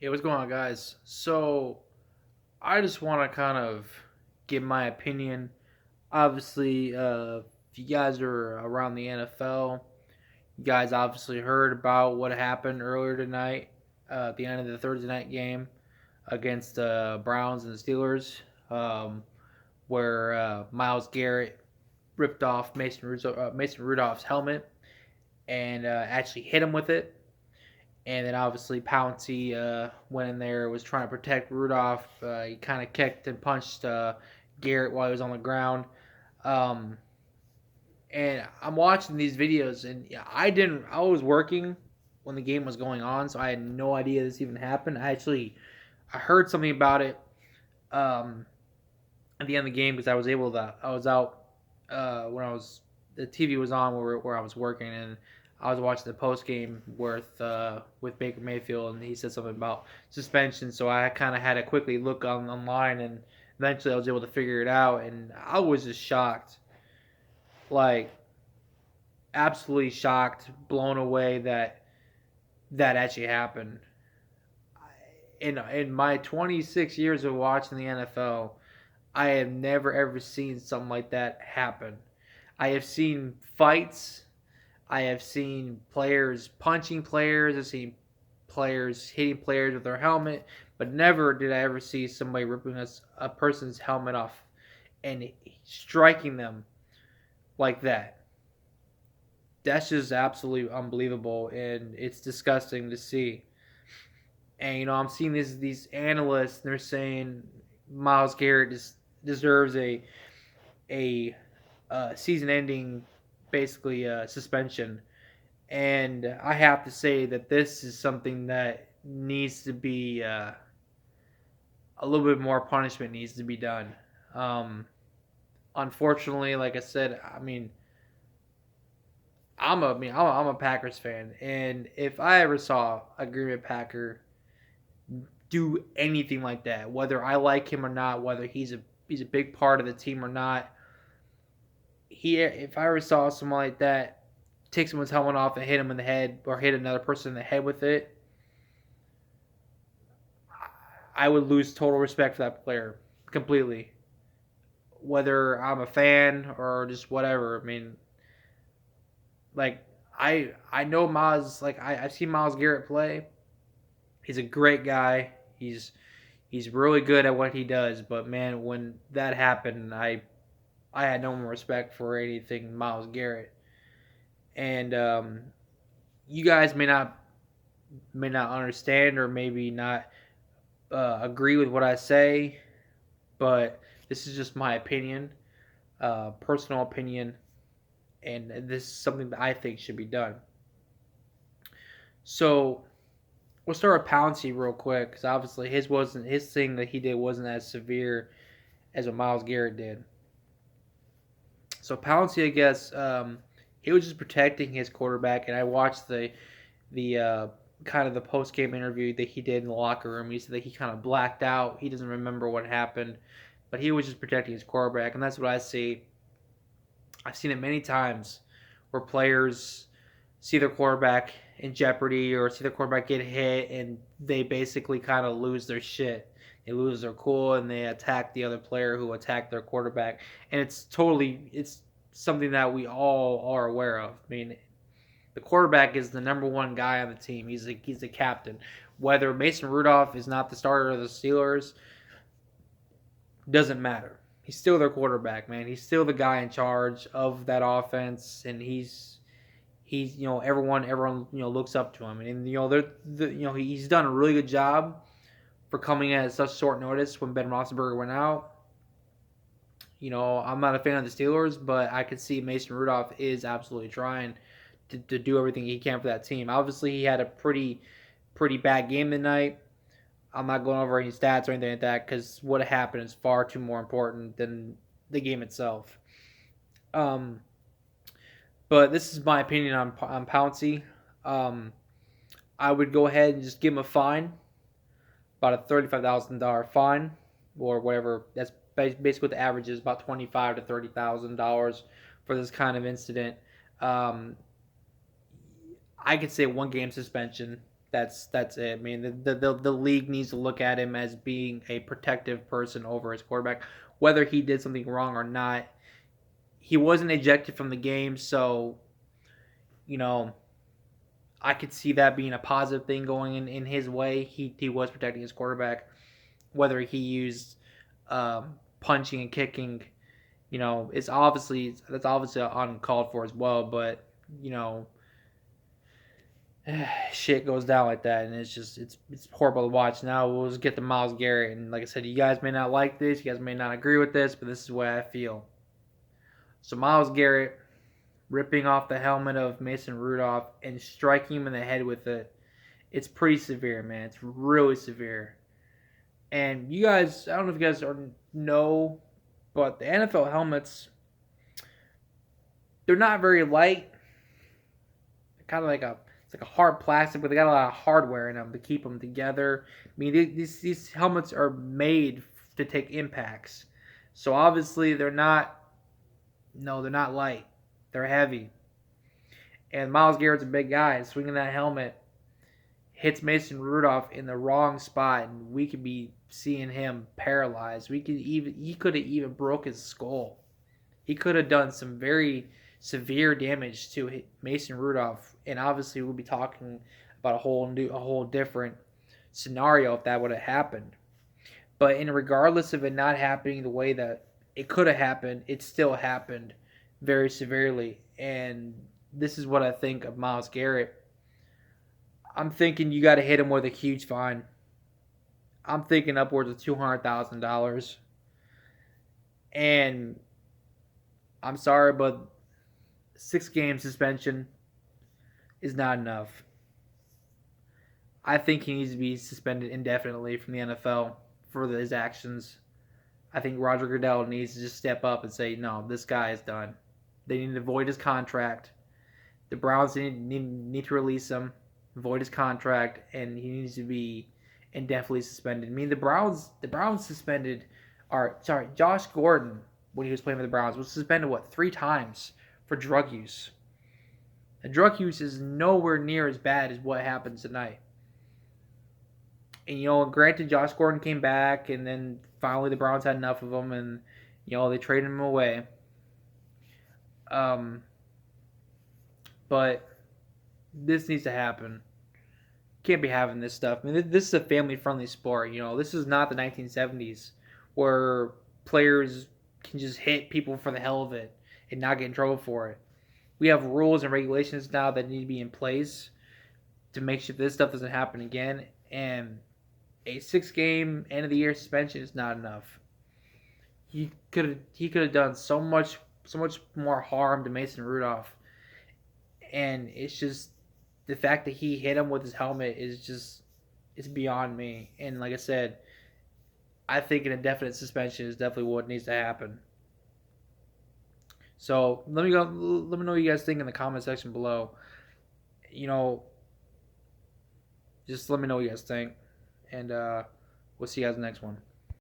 Hey, what's going on, guys? So, I just want to kind of give my opinion. Obviously, if you guys are around the NFL, you guys obviously heard about what happened earlier tonight at the end of the Thursday night game against the Browns and the Steelers, where Myles Garrett ripped off Mason Rudolph's helmet and actually hit him with it. And then obviously Pouncey went in there, was trying to protect Rudolph. He kind of kicked and punched Garrett while he was on the ground. Um, and I'm watching these videos, and yeah, I was working when the game was going on, so I had no idea this even happened. I heard something about it um, at the end of the game because I was out when the TV was on where I was working, and I was watching the post game with Baker Mayfield, and he said something about suspension. So I kind of had to quickly look online, and eventually I was able to figure it out, and I was just shocked, like absolutely shocked, blown away that that actually happened. In my 26 years of watching the NFL, I have never ever seen something like that happen. I have seen fights. I have seen players punching players. I've seen players hitting players with their helmet, but never did I ever see somebody ripping a person's helmet off and striking them like that. That's just absolutely unbelievable, and it's disgusting to see. And I'm seeing these analysts, and they're saying Myles Garrett deserves a season-ending, basically suspension. And I have to say that this is something that needs to be a little bit more punishment needs to be done. Um, Unfortunately, like I said, I'm a Packers fan, and if I ever saw a Green Bay Packer do anything like that, whether I like him or not, whether he's a big part of the team or not, if I ever saw someone like that take someone's helmet off and hit him in the head or hit another person in the head with it, I would lose total respect for that player completely. Whether I'm a fan or just whatever. I mean, like I know Miles. I've seen Miles Garrett play. He's a great guy. He's really good at what he does. But man, when that happened, I had no more respect for anything Miles Garrett. And you guys may not understand or maybe not agree with what I say, but this is just my opinion, personal opinion, and this is something that I think should be done. So we'll start with Pouncey real quick, because obviously his thing that he did wasn't as severe as what Miles Garrett did. So Pouncey, I guess, he was just protecting his quarterback, and I watched the kind of the post game interview that he did in the locker room. He said that he kind of blacked out. He doesn't remember what happened, but he was just protecting his quarterback, and that's what I see. I've seen it many times where players see their quarterback in jeopardy or see their quarterback get hit, and they basically kind of lose their shit. They lose their cool and they attack the other player who attacked their quarterback, and it's something that we all are aware of. I mean, the quarterback is the number one guy on the team. He's the captain. Whether Mason Rudolph is not the starter of the Steelers doesn't matter. He's still their quarterback, man. He's still the guy in charge of that offense, and he's everyone looks up to him, and he's done a really good job for coming at such short notice when Ben Roethlisberger went out. I'm not a fan of the Steelers, but I could see Mason Rudolph is absolutely trying to do everything he can for that team. Obviously, he had a pretty bad game tonight. I'm not going over any stats or anything like that because what happened is far too more important than the game itself. Um, but this is my opinion on Pouncey. Um, I would go ahead and just give him a fine, about a $35,000 fine, or whatever. That's basically what the average is, about $25,000 to $30,000 for this kind of incident. Um, I could say 1 game suspension That's it. I mean, the league needs to look at him as being a protective person over his quarterback, whether he did something wrong or not. He wasn't ejected from the game, so you know I could see that being a positive thing going in his way. He was protecting his quarterback, whether he used punching and kicking. That's obviously uncalled for as well. But you know, shit goes down like that, and it's horrible to watch. Now we'll just get to Myles Garrett, and like I said, you guys may not like this, you guys may not agree with this, but this is the way I feel. So Myles Garrett ripping off the helmet of Mason Rudolph and striking him in the head with it. It's pretty severe, man. It's really severe. And you guys, I don't know if you guys know, but the NFL helmets, they're not very light. They're kind of like it's like a hard plastic, but they got a lot of hardware in them to keep them together. I mean, these helmets are made to take impacts, so obviously they're not. No, they're not light. They're heavy. And Myles Garrett's a big guy. Swinging that helmet hits Mason Rudolph in the wrong spot, and we could be seeing him paralyzed. He could have even broke his skull. He could have done some very severe damage to Mason Rudolph, and obviously we'll be talking about a whole different scenario if that would have happened. But in regardless of it not happening the way that it could have happened, it still happened very severely. And this is what I think of Myles Garrett. I'm thinking you got to hit him with a huge fine. I'm thinking upwards of $200,000. And I'm sorry, but 6 game suspension is not enough. I think he needs to be suspended indefinitely from the NFL for his actions. I think Roger Goodell needs to just step up and say, no, this guy is done. They need to void his contract. The Browns need to release him, void his contract, and he needs to be indefinitely suspended. I mean, the Browns suspended, Josh Gordon, when he was playing for the Browns, was suspended, 3 times for drug use. And drug use is nowhere near as bad as what happened tonight. And, granted, Josh Gordon came back, and then finally the Browns had enough of him, and, they traded him away. But this needs to happen. Can't be having this stuff. I mean, this is a family-friendly sport. This is not the 1970s where players can just hit people for the hell of it and not get in trouble for it. We have rules and regulations now that need to be in place to make sure this stuff doesn't happen again. And a 6-game end of the year suspension is not enough. He could have done so much more harm to Mason Rudolph. And it's just the fact that he hit him with his helmet it's beyond me. And like I said, I think an indefinite suspension is definitely what needs to happen. So let me know what you guys think in the comment section below. Just let me know what you guys think, and we'll see you guys in the next one.